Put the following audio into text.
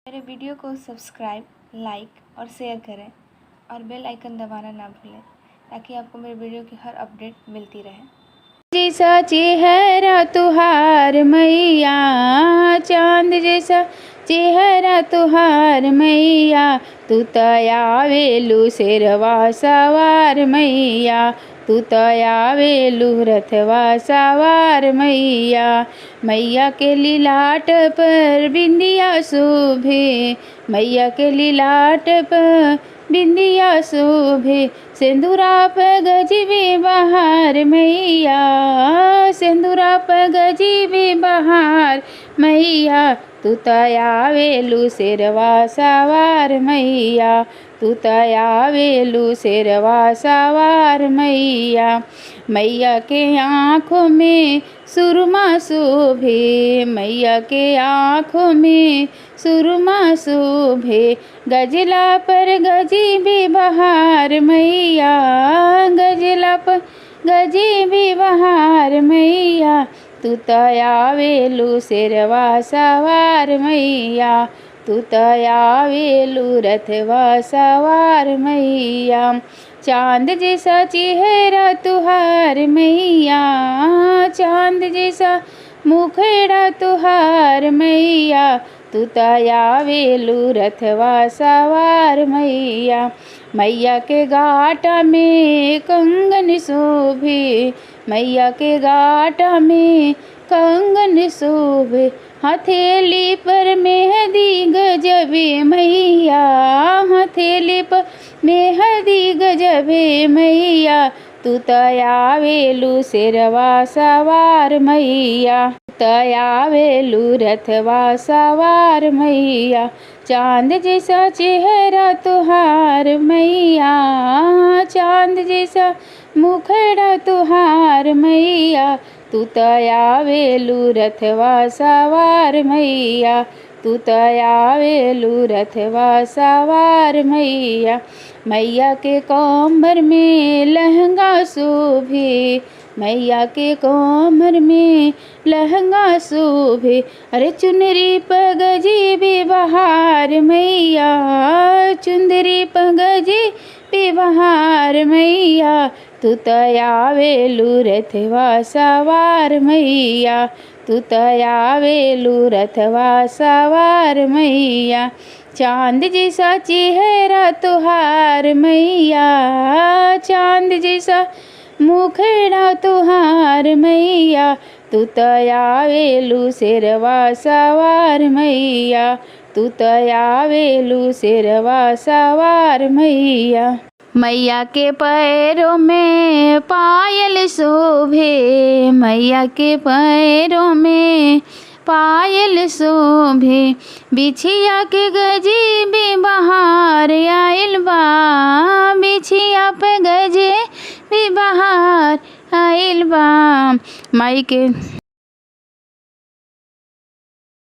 मेरे वीडियो को सब्सक्राइब, लाइक और शेयर करें और बेल आइकन दबाना ना भूलें ताकि आपको मेरे वीडियो की हर अपडेट मिलती रहे। जैसा चेहरा तुहार मैया, चांद जैसा चेहरा तुहार मैया, तू त आवेलू शेरवा सवार मैया, तू त आवेलू रथवा सवार मैया। मैया के लीलाट पर बिंदिया शोभे, मैया के लीलाट पर बिंदिया शोभे, सिंदूरा पे गजबे बहार मैया, सिंदूरा पे गजबे बहार मैया, तू त आवेलू शेरवा सवार मैया, तू त आवेलू शेरवा सवार मैया। मैया के आँखों में सुरमा शोभे, मैया के आँखों में सुरमा शोभे, गजला पर गजबे बहार मैया, गजला पर गजबे बहार मैया, तू त आवेलू शेरवा सवार मैया, तू त आवेलू रथवा सवार मैया। चांद जैसा चेहरा तुहार मैया, चांद जैसा मुखड़ा तुहार मैया, तू त आवेलू रथवा सवार मैया। मैया के गाटा में कंगन शोभे, मैया के गाटा में कंगन शोभे, हथेली पर मेहंदी गजबे मैया, हथेली पर मेहंदी गजबे मैया, तू त आवेलू शेरवा सवार मैया, त आवेलू रथवा सवार मैया। चांद जैसा चेहरा तुहार मैया, चांद जैसा मुखड़ा तुहार मैया, तू त आवेलू रथवा सवार मैया, तू त आवेलू रथवा सवार मैया। मैया के कमर में लहंगा शोभे, मैया के कमर में लहंगा शोभे, अरे चुनरी पर गजबे बहार मैया, चुंदरी पर गजबे बहार मैया, तू त आवेलू रथवा सवार मैया, तू त आवेलू रथवा सवार मैया। चांद जैसा चेहरा तुहार मैया, चांद जैसा मुखड़ा तुहार मैया, तू त आवेलू शेरवा सवार मैया, तू त आवेलू शेरवा सवार मैया। मैया के पैरों में पायल शोभे, मैया के पैरों में पायल शोभे, बिछिया के गजबे बहार आइल बा, बिछिया पे गजबे बहार आइल बा। माई के